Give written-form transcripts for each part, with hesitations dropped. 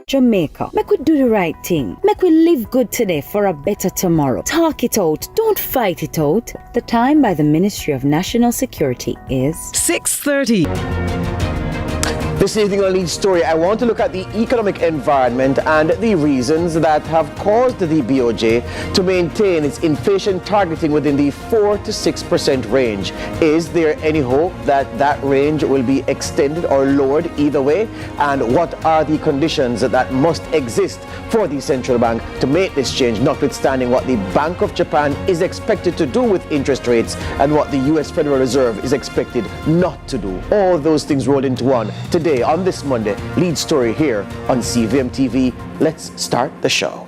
Jamaica. Make we do the right thing. Make we live good today for a better tomorrow. Talk it out. Don't fight it out. The time by the Ministry of National Security is 6:30. This evening on Lead Story, I want to look at the economic environment and the reasons that have caused the BOJ to maintain its inflation targeting within the 4 to 6% range. Is there any hope that that range will be extended or lowered either way? And what are the conditions that must exist for the central bank to make this change, notwithstanding what the Bank of Japan is expected to do with interest rates and what the US Federal Reserve is expected not to do? All those things rolled into one today on this Monday. Lead Story here on CVM TV. Let's start the show.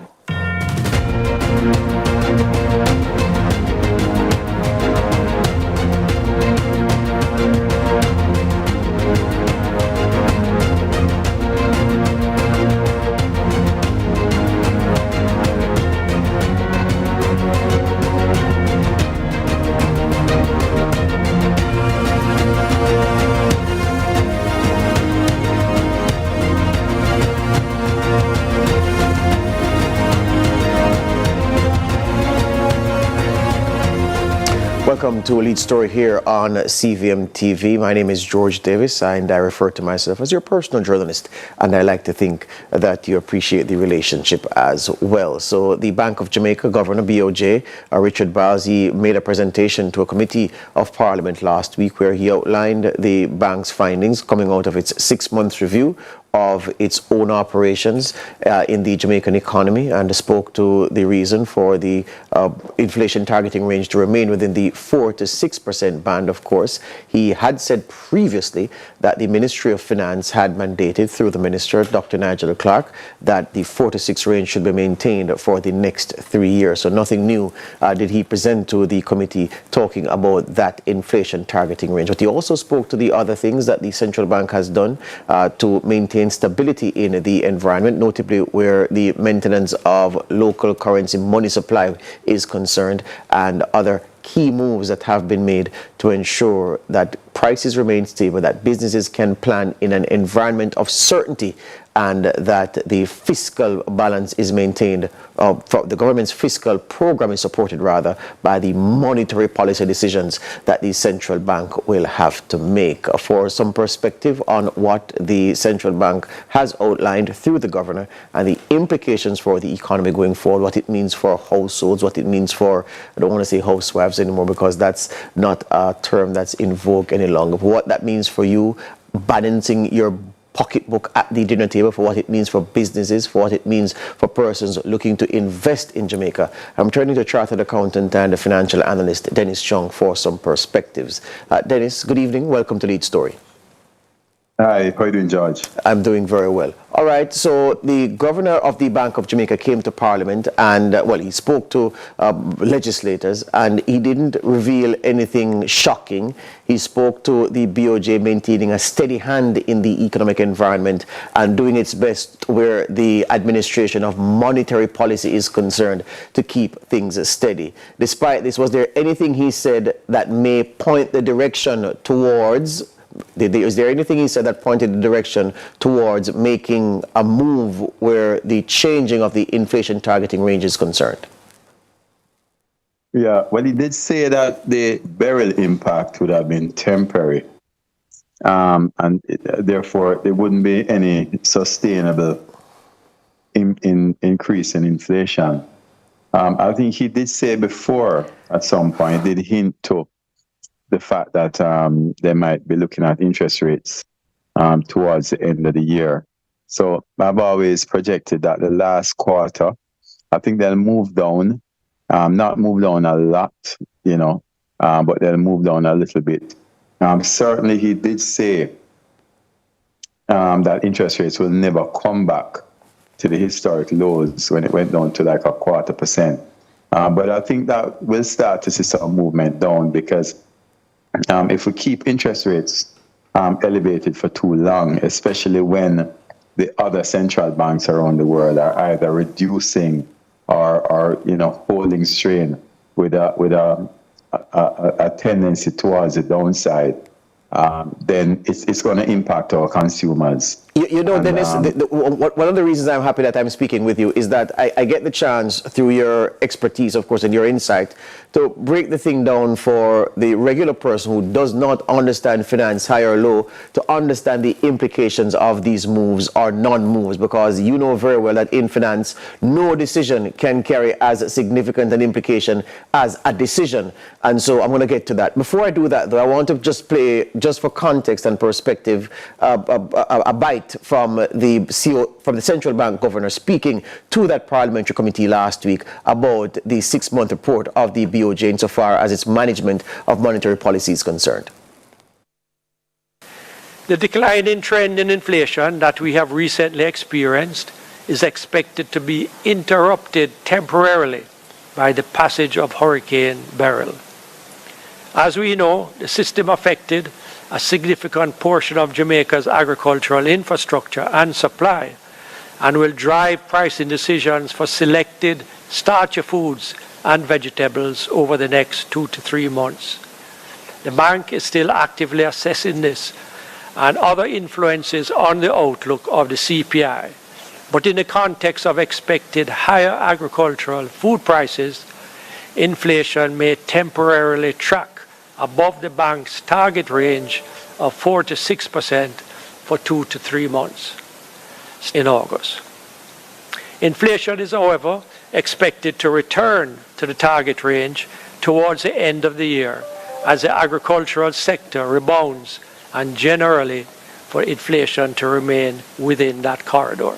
Welcome to a Lead Story here on CVM TV. My name is George Davis and I refer to myself as your personal journalist, and I like to think that you appreciate the relationship as well. So the Bank of Jamaica Governor BOJ, Richard Balzi, made a presentation to a committee of Parliament last week where he outlined the bank's findings coming out of its 6-month review of its own operations in the Jamaican economy, and spoke to the reason for the inflation targeting range to remain within the 4 to 6% band. Of course, he had said previously that the Ministry of Finance had mandated through the Minister, Dr. Nigel Clark, that the 4 to 6 range should be maintained for the next 3 years. So nothing new did he present to the committee talking about that inflation targeting range. But he also spoke to the other things that the central bank has done to maintain stability in the environment, notably where the maintenance of local currency money supply is concerned, and other key moves that have been made to ensure that prices remain stable, that businesses can plan in an environment of certainty, and that the fiscal balance is maintained, the government's fiscal program is supported rather by the monetary policy decisions that the central bank will have to make. For some perspective on what the central bank has outlined through the governor and the implications for the economy going forward, what it means for households, what it means for, I don't want to say housewives anymore because that's not a term that's in vogue any longer, but what that means for you balancing your pocketbook at the dinner table, for what it means for businesses, for what it means for persons looking to invest in Jamaica. I'm turning to chartered accountant and financial analyst Dennis Chung for some perspectives. Dennis, good evening. Welcome to Lead Story. Hi, how are you doing, George? I'm doing very well. All right, so the governor of the Bank of Jamaica came to Parliament and, he spoke to legislators, and he didn't reveal anything shocking. He spoke to the BOJ maintaining a steady hand in the economic environment and doing its best where the administration of monetary policy is concerned to keep things steady. Despite this, was there anything he said that may point the direction towards is there anything he said that pointed the direction towards making a move where the changing of the inflation targeting range is concerned? Yeah, well, he did say that the barrel impact would have been temporary, therefore there wouldn't be any sustainable increase in inflation. I think he did say before at some point, did hint to the fact that they might be looking at interest rates towards the end of the year. So I've always projected that the last quarter, I think they'll move down, not move down a lot, but they'll move down a little bit. Certainly he did say that interest rates will never come back to the historic lows when it went down to like 0.25%. But I think that we'll start to see some movement down because if we keep interest rates elevated for too long, especially when the other central banks around the world are either reducing or holding strain with a tendency towards the downside, then it's going to impact our consumers You know, And, Dennis, one of the reasons I'm happy that I'm speaking with you is that I get the chance, through your expertise, of course, and your insight, to break the thing down for the regular person who does not understand finance, high or low, to understand the implications of these moves or non-moves, because you know very well that in finance, no decision can carry as significant an implication as a decision. And so I'm going to get to that. Before I do that, though, I want to just play, just for context and perspective, a bite from the CEO, from the central bank governor, speaking to that parliamentary committee last week about the 6-month report of the BOJ insofar as its management of monetary policy is concerned. The declining trend in inflation that we have recently experienced is expected to be interrupted temporarily by the passage of Hurricane Beryl. As we know, the system affected a significant portion of Jamaica's agricultural infrastructure and supply, and will drive pricing decisions for selected starchy foods and vegetables over the next 2 to 3 months. The bank is still actively assessing this and other influences on the outlook of the CPI. But in the context of expected higher agricultural food prices, inflation may temporarily track above the bank's target range of 4 to 6% for 2 to 3 months in August. Inflation is, however, expected to return to the target range towards the end of the year as the agricultural sector rebounds, and generally for inflation to remain within that corridor.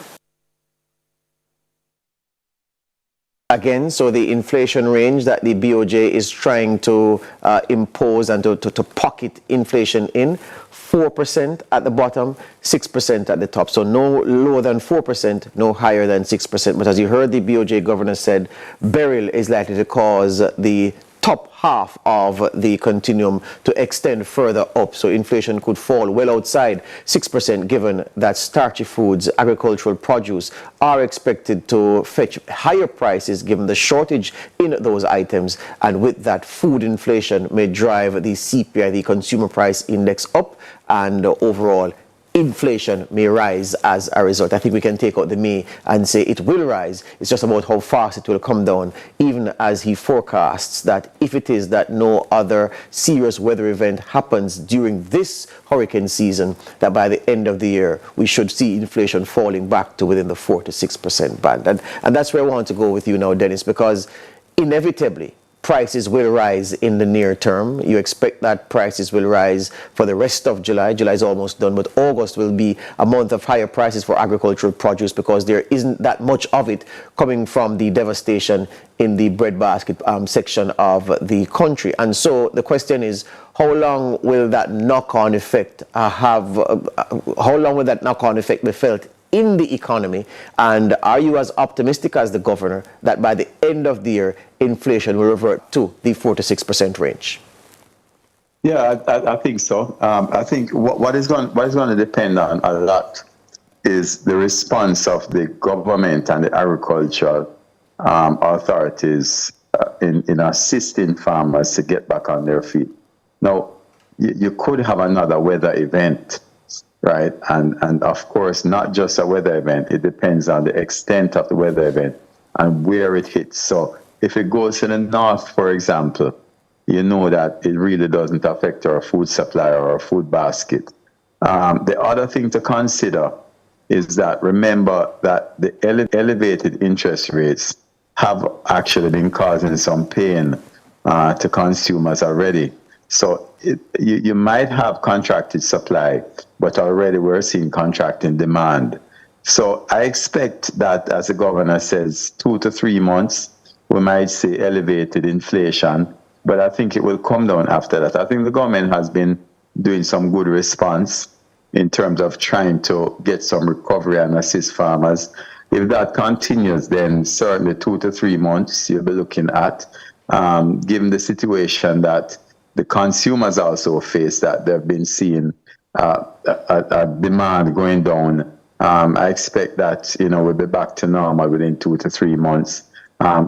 Again, so the inflation range that the BOJ is trying to impose and to pocket inflation in, 4% at the bottom, 6% at the top. So no lower than 4%, no higher than 6%. But as you heard, the BOJ governor said, Beryl is likely to cause the top half of the continuum to extend further up. So inflation could fall well outside 6%, given that starchy foods, agricultural produce are expected to fetch higher prices given the shortage in those items. And with that, food inflation may drive the CPI, the consumer price index, up, and overall inflation may rise as a result. I think we can take out the may and say it will rise. It's just about how fast it will come down, even as he forecasts that if it is that no other serious weather event happens during this hurricane season, that by the end of the year, we should see inflation falling back to within the 4 to 6% band. And that's where I want to go with you now, Dennis, because inevitably, prices will rise in the near term. You expect that prices will rise for the rest of July. July is almost done, but August will be a month of higher prices for agricultural produce because there isn't that much of it coming from the devastation in the breadbasket section of the country. And so the question is, how long will that knock-on effect how long will that knock-on effect be felt in the economy? And are you as optimistic as the governor that by the end of the year, inflation will revert to the 4 to 6% range? Yeah, I think so. I think what is going to depend on a lot is the response of the government and the agricultural authorities in assisting farmers to get back on their feet. Now, you could have another weather event, right? And of course, not just a weather event. It depends on the extent of the weather event and where it hits. So if it goes to the north, for example, you know that it really doesn't affect our food supply or our food basket. The other thing to consider is that remember that the elevated interest rates have actually been causing some pain to consumers already. So you might have contracted supply, but already we're seeing contracting demand. So I expect that, as the governor says, 2 to 3 months, we might see elevated inflation, but I think it will come down after that. I think the government has been doing some good response in terms of trying to get some recovery and assist farmers. If that continues, then certainly 2 to 3 months you'll be looking at, given the situation that the consumers also face, that they've been seeing a demand going down. I expect that, we'll be back to normal within 2 to 3 months,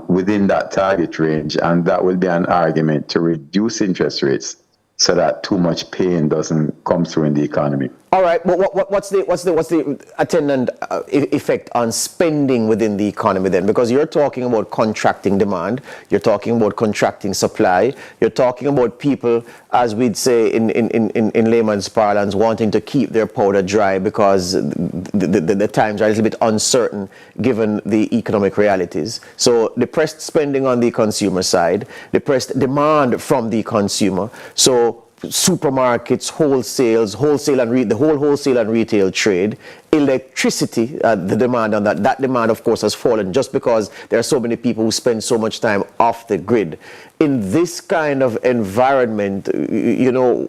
within that target range, and that will be an argument to reduce interest rates so that too much pain doesn't come through in the economy. All right. What's the attendant effect on spending within the economy then? Because you're talking about contracting demand, you're talking about contracting supply, you're talking about people, as we'd say in layman's parlance, wanting to keep their powder dry because the times are a little bit uncertain given the economic realities. So depressed spending on the consumer side, depressed demand from the consumer. So supermarkets, the whole wholesale and retail trade, electricity, the demand on that demand, of course, has fallen just because there are so many people who spend so much time off the grid. In this kind of environment,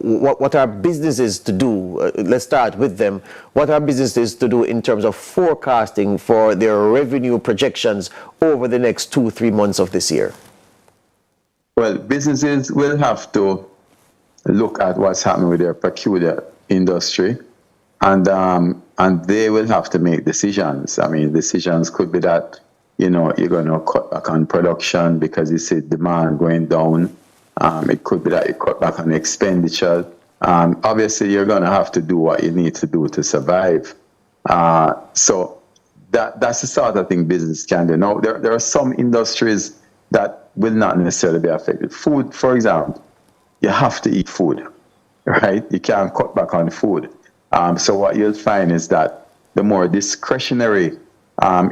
what are businesses to do? Let's start with them. What are businesses to do in terms of forecasting for their revenue projections over the next 2-3 months of this year? Well, businesses will have to look at what's happening with their peculiar industry, and they will have to make decisions. I mean, decisions could be that, you're going to cut back on production because you see demand going down. It could be that you cut back on expenditure. Obviously, you're going to have to do what you need to do to survive. So that's the sort of thing business can do. Now, there are some industries that will not necessarily be affected. Food, for example. You have to eat food, right? You can't cut back on food. So what you'll find is that the more discretionary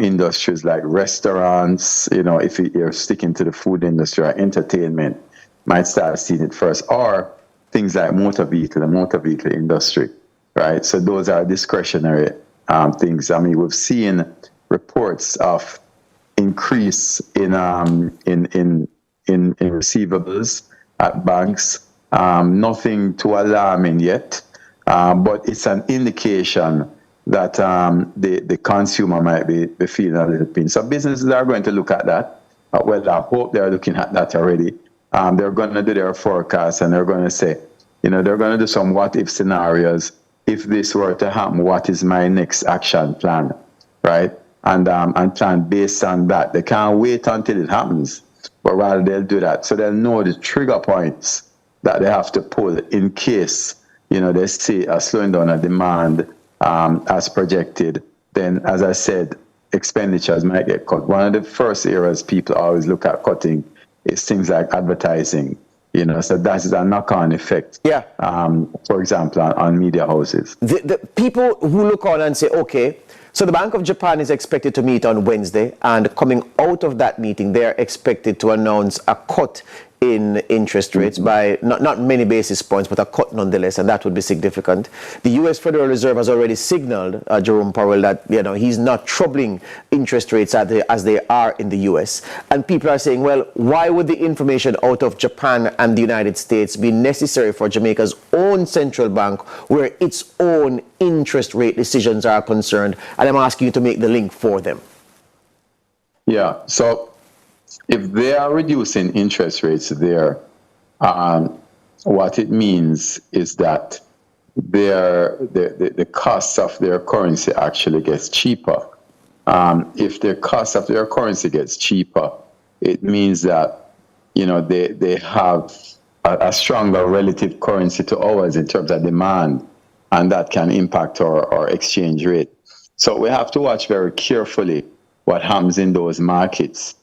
industries like restaurants, if you're sticking to the food industry or entertainment, might start seeing it first. Or things like the motor vehicle industry, right? So those are discretionary things. I mean, we've seen reports of increase in receivables at banks. Nothing too alarming yet, but it's an indication that the consumer might be feeling a little pain. So businesses are going to look at that. Well, I hope they're looking at that already. They're going to do their forecast, and they're going to say, they're going to do some what-if scenarios. If this were to happen, what is my next action plan, right? And plan based on that. They can't wait until it happens, but rather they'll do that. So they'll know the trigger points that they have to pull in case, they see a slowing down of demand as projected. Then, as I said, expenditures might get cut. One of the first areas people always look at cutting is things like advertising, so that is a knock-on effect. Yeah. For example, on media houses. The people who look on and say, okay, so the Bank of Japan is expected to meet on Wednesday, and coming out of that meeting, they're expected to announce a cut in interest rates by not many basis points, but a cut nonetheless, and that would be significant. The U.S. Federal Reserve has already signaled, Jerome Powell, that he's not troubling interest rates as they are in the U.S. And people are saying, well, why would the information out of Japan and the United States be necessary for Jamaica's own central bank, where its own interest rate decisions are concerned? And I'm asking you to make the link for them. Yeah, so if they are reducing interest rates there, what it means is that the cost of their currency actually gets cheaper. If the cost of their currency gets cheaper, it means that they have a stronger relative currency to ours in terms of demand, and that can impact our exchange rate. So we have to watch very carefully what happens in those markets.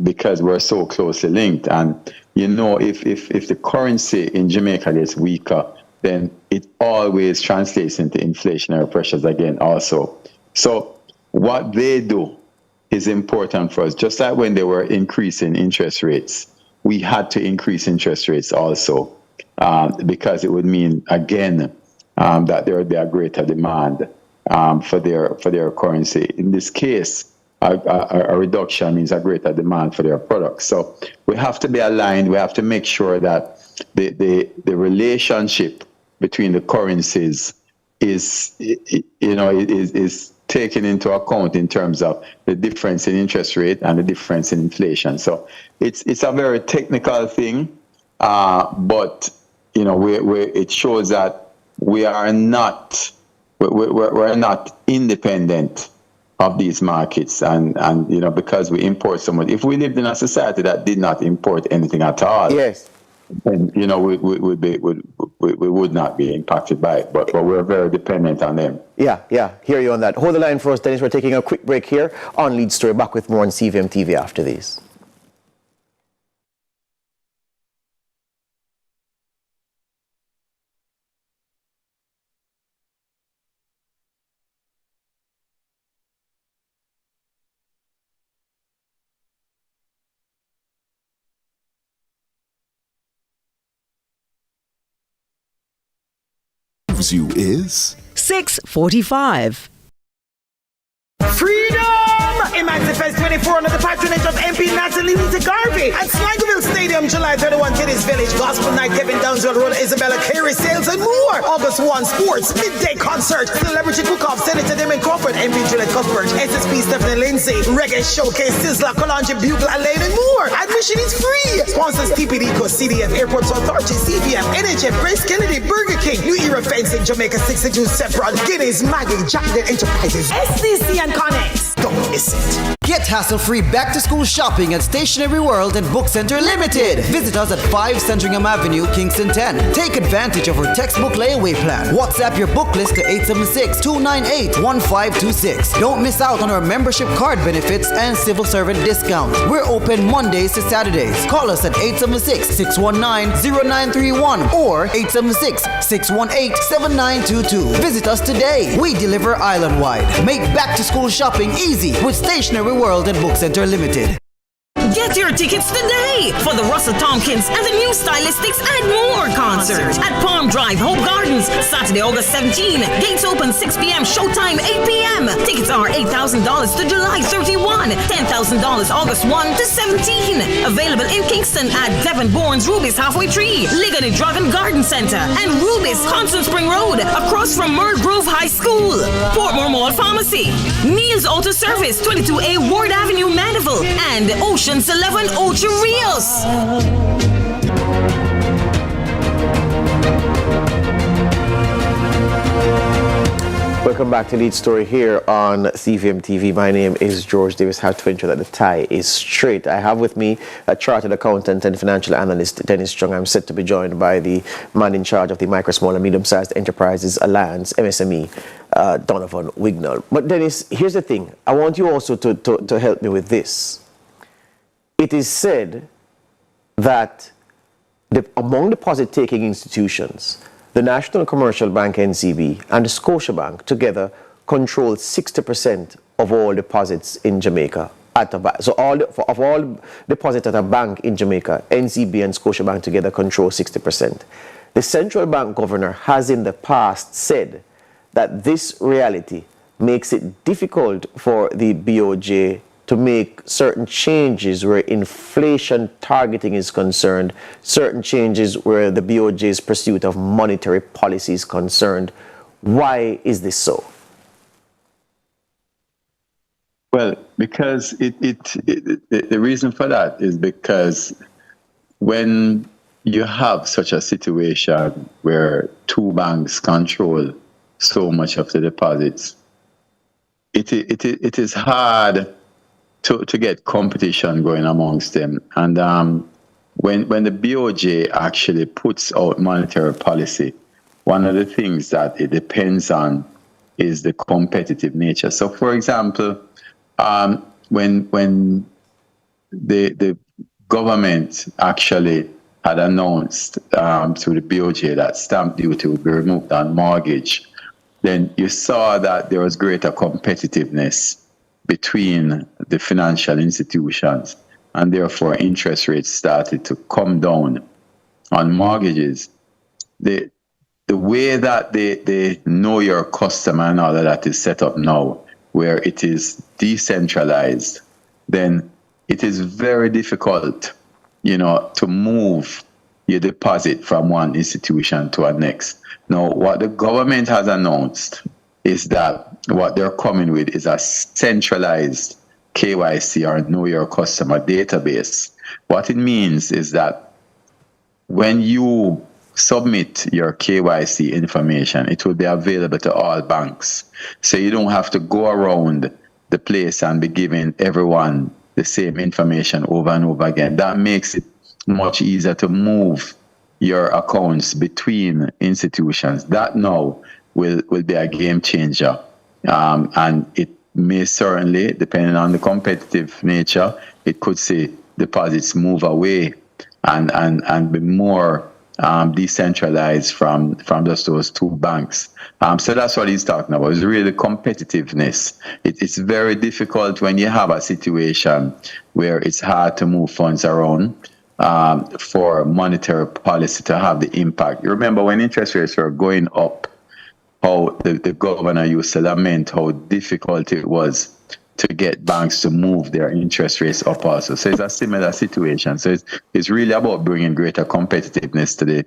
Because we're so closely linked, and if the currency in Jamaica gets weaker, then it always translates into inflationary pressures again also. So what they do is important for us. Just like when they were increasing interest rates, we had to increase interest rates also, because it would mean again that there would be a greater demand for their currency. In this case, a reduction means a greater demand for their products. So we have to be aligned. We have to make sure that the relationship between the currencies is taken into account in terms of the difference in interest rate and the difference in inflation. So it's a very technical thing, but it shows that we're not independent of these markets, and because we import so much. If we lived in a society that did not import anything at all, yes, and we would not be impacted by it, but we're very dependent on them. Yeah, hear you on that. Hold the line for us, Dennis. We're taking a quick break here on Lead Story. Back with more on CVM TV after these. You is 6:45. Freedom! Emancipate 24 under the patronage of MP Natalie Lita Garvey at Sligoville Stadium, July 31, Kiddies Village, Gospel Night, Kevin Downsville Road, Isabella Carey Sales and more. August 1, Sports, Midday Concert, Celebrity Cook-Off, Senator Damon Crawford, MP Juliette Cuthbert, SSP Stephanie Lindsay, Reggae Showcase, Sizzla, Kalanji, Bugle, Elaine and more. Admission is free. Sponsors TPD, CDF, Airports Authority, CVM, NHF, Grace Kennedy, Burger King, New Era Fencing, Jamaica 62, Sepron, Guinness, Maggie, Jackson Enterprises, SDC and Connect. Don't miss it. Get hassle-free back-to-school shopping at Stationery World and Book Center Limited. Visit us at 5 Sandringham Avenue, Kingston 10. Take advantage of our textbook layaway plan. WhatsApp your book list to 876-298-1526. Don't miss out on our membership card benefits and civil servant discounts. We're open Mondays to Saturdays. Call us at 876-619-0931 or 876-618-7922. Visit us today. We deliver island-wide. Make back-to-school shopping easy with Stationery World and Book Center Limited. Get your tickets today for the Russell Tompkins and the New Stylistics and More concert at Palm Drive, Hope Gardens, Saturday, August 17. Gates open 6 p.m. Showtime 8 p.m. Tickets are $8,000 to July 31, $10,000 August 1 to 17. Available in Kingston at Devon Bourne's Ruby's Halfway Tree, Ligonier Dragon Garden Center, and Ruby's Constant Spring Road, across from Merle Grove High School. Portmore Mall Pharmacy, Neil's Auto Service, 22A Ward Avenue, Mandeville, and Ocean's 11 Ocho Rios. Welcome back to Lead Story here on CVM TV. My name is George Davis. How to ensure that the tie is straight. I have with me a chartered accountant and financial analyst, Dennis Strong. I'm set to be joined by the man in charge of the Micro, Small and Medium-Sized Enterprises Alliance, MSME, Donovan Wignall. But Dennis, here's the thing. I want you also to help me with this. It is said that among deposit-taking institutions, the National Commercial Bank, NCB, and the Scotiabank together control 60% of all deposits in Jamaica. So of all deposits at a bank in Jamaica, NCB and Scotiabank together control 60%. The central bank governor has in the past said that this reality makes it difficult for the BOJ to make certain changes where inflation targeting is concerned, certain changes where the BOJ's pursuit of monetary policy is concerned. Why is this so? Well, because the reason for that is because when you have such a situation where two banks control so much of the deposits, it is hard to get competition going amongst them. And when the BOJ actually puts out monetary policy, one of the things that it depends on is the competitive nature. So, for example, when the government actually had announced to the BOJ that stamp duty would be removed on mortgage, then you saw that there was greater competitiveness between the financial institutions, and therefore interest rates started to come down on mortgages. The way that they know your customer and all of that is set up now, where it is decentralized, then it is very difficult, to move your deposit from one institution to a next. Now, what the government has announced is that what they're coming with is a centralized KYC, or Know Your Customer database. What it means is that when you submit your KYC information, it will be available to all banks. So you don't have to go around the place and be giving everyone the same information over and over again. That makes it much easier to move your accounts between institutions. That now will be a game changer. And it may certainly, depending on the competitive nature, it could see deposits move away and be more decentralized from just those two banks. So that's what he's talking about. It's really competitiveness. It's very difficult when you have a situation where it's hard to move funds around for monetary policy to have the impact. You remember when interest rates were going up, how the governor used to lament how difficult it was to get banks to move their interest rates up also. So it's a similar situation. So it's really about bringing greater competitiveness to the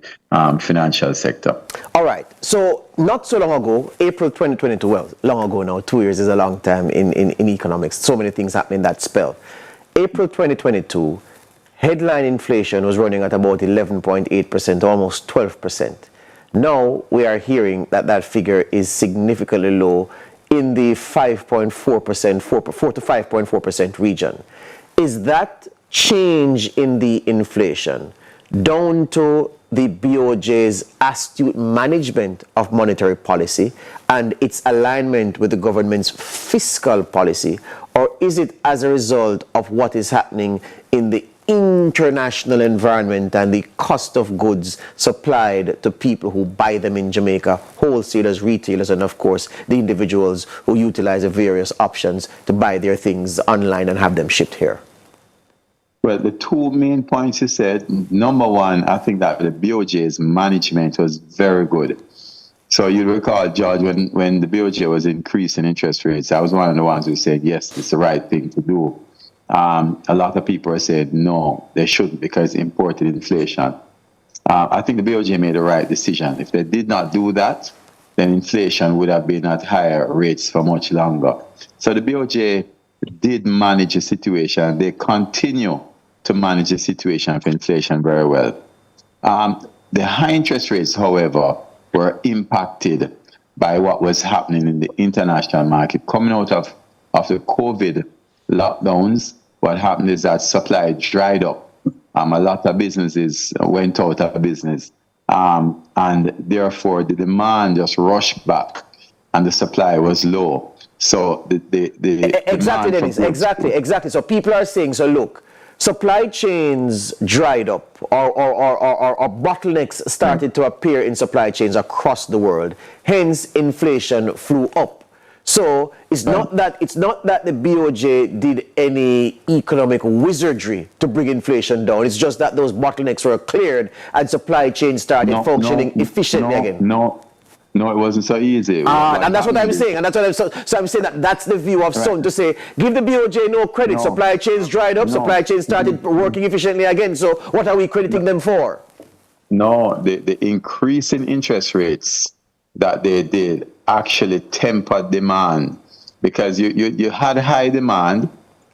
financial sector. All right. So not so long ago, April 2022, well, long ago now, 2 years is a long time in economics. So many things happening in that spell. April 2022, headline inflation was running at about 11.8%, almost 12%. Now we are hearing that figure is significantly low in the 5.4%, 4 to 5.4% region. Is that change in the inflation down to the BOJ's astute management of monetary policy and its alignment with the government's fiscal policy, or is it as a result of what is happening in the international environment and the cost of goods supplied to people who buy them in Jamaica, wholesalers, retailers, and of course the individuals who utilize the various options to buy their things online and have them shipped here? Well, the two main points you said, number one, I think that the BOJ's management was very good. So you recall, George, when the BOJ was increasing interest rates, I was one of the ones who said, yes, it's the right thing to do. A lot of people said, no, they shouldn't because imported inflation. I think the BOJ made the right decision. If they did not do that, then inflation would have been at higher rates for much longer. So the BOJ did manage the situation. They continue to manage the situation of inflation very well. The high interest rates, however, were impacted by what was happening in the international market. Coming out of the COVID lockdowns, what happened is that supply dried up. A lot of businesses went out of business. And therefore, the demand just rushed back and the supply was low. So Exactly, Dennis, exactly. So people are saying, so look, supply chains dried up or bottlenecks started to appear in supply chains across the world. Hence, inflation flew up. So it's not that the BOJ did any economic wizardry to bring inflation down. It's just that those bottlenecks were cleared and supply chains started functioning efficiently again. No, it wasn't so easy. And that's what I'm saying. So I'm saying that's the view of some to say, give the BOJ no credit. Supply chains dried up. Supply chains started working efficiently again. So what are we crediting them for? No, the increase in interest rates that they did actually tempered demand, because you had high demand,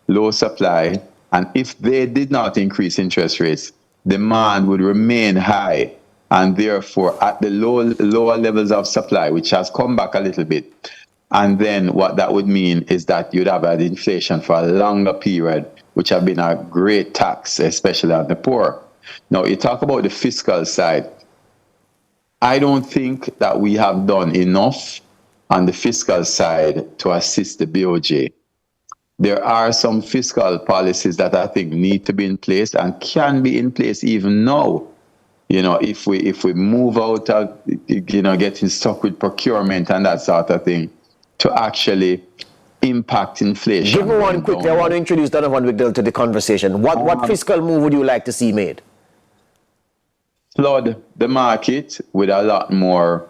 low supply, and if they did not increase interest rates, demand would remain high, and therefore at the lower levels of supply, which has come back a little bit. And then what that would mean is that you'd have had inflation for a longer period, which have been a great tax, especially on the poor. Now, you talk about the fiscal side. I don't think that we have done enough on the fiscal side to assist the BOJ. There are some fiscal policies that I think need to be in place and can be in place even now. You know, if we move out of, getting stuck with procurement and that sort of thing to actually impact inflation. Give me one quickly. I want to introduce Donovan Wigdell to the conversation. What fiscal move would you like to see made? Flood the market with a lot more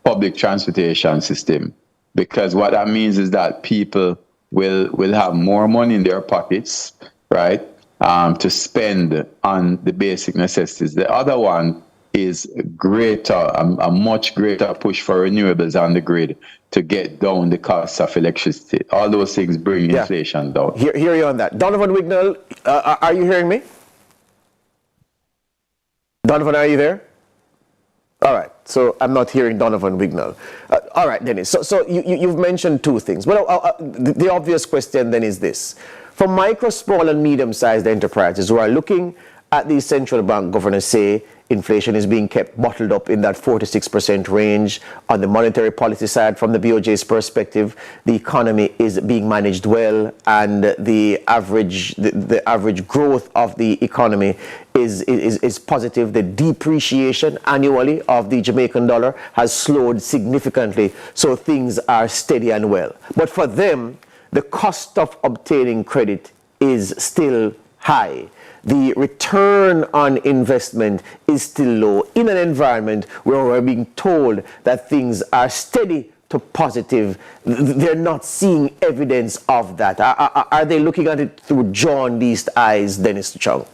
public transportation system, because what that means is that people will have more money in their pockets, right, to spend on the basic necessities. The other one is a much greater push for renewables on the grid to get down the cost of electricity. All those things bring inflation down. Hear you on that. Donovan Wigdell, are you hearing me? Donovan, are you there? All right, so I'm not hearing Donovan Wigdell. All right, Dennis, so you've mentioned two things. Well, the obvious question then is this. For micro, small, and medium-sized enterprises who are looking at the central bank governors say inflation is being kept bottled up in that 4 to 6% range. On the monetary policy side, from the BOJ's perspective, the economy is being managed well, and the average growth of the economy is positive. The depreciation annually of the Jamaican dollar has slowed significantly, so things are steady and well. But for them, the cost of obtaining credit is still high. The return on investment is still low in an environment where we're being told that things are steady to positive. They're not seeing evidence of that. Are they looking at it through jaundiced eyes, Dennis Chung?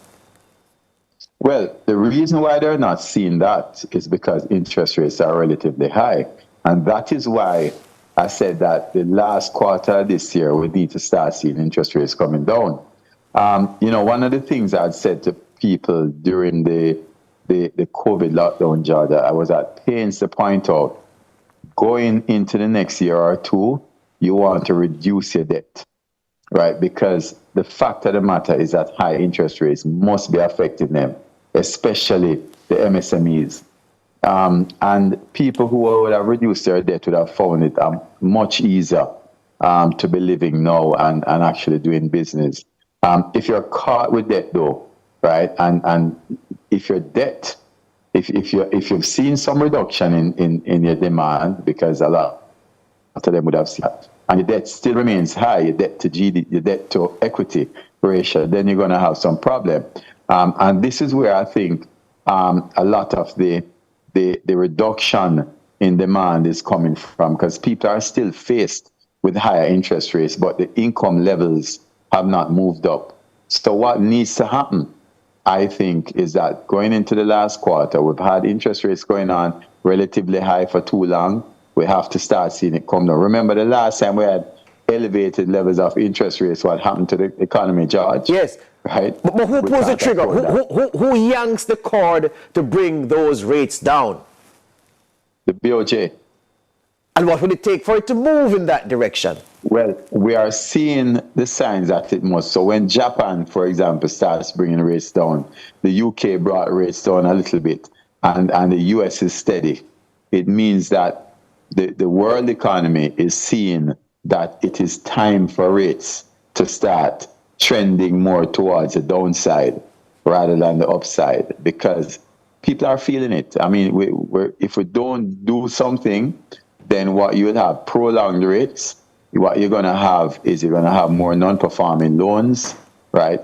Well, the reason why they're not seeing that is because interest rates are relatively high. And that is why I said that the last quarter this year, we need to start seeing interest rates coming down. One of the things I'd said to people during the COVID lockdown, Jada, I was at pains to point out, going into the next year or two, you want to reduce your debt, right? Because the fact of the matter is that high interest rates must be affecting them, especially the MSMEs. And people who would have reduced their debt would have found it much easier to be living now and actually doing business. If you're caught with debt, though, right, and if your debt, if you've seen some reduction in your demand, because a lot of them would have seen that, and your debt still remains high, your debt to GDP, your debt to equity ratio, then you're going to have some problem. And this is where I think a lot of the reduction in demand is coming from, because people are still faced with higher interest rates, but the income levels have not moved up. So what needs to happen, I think, is that going into the last quarter, we've had interest rates going on relatively high for too long. We have to start seeing it come down. Remember the last time we had elevated levels of interest rates, what happened to the economy, George? Yes. Right? But who pulls the trigger? Who yanks the cord to bring those rates down? The BOJ. And what will it take for it to move in that direction? Well, we are seeing the signs that it must. So when Japan, for example, starts bringing rates down, the UK brought rates down a little bit, and the US is steady. It means that the world economy is seeing that it is time for rates to start trending more towards the downside rather than the upside, because people are feeling it. I mean, if we don't do something, then what you will have prolonged rates. What you're going to have is you're going to have more non-performing loans, right?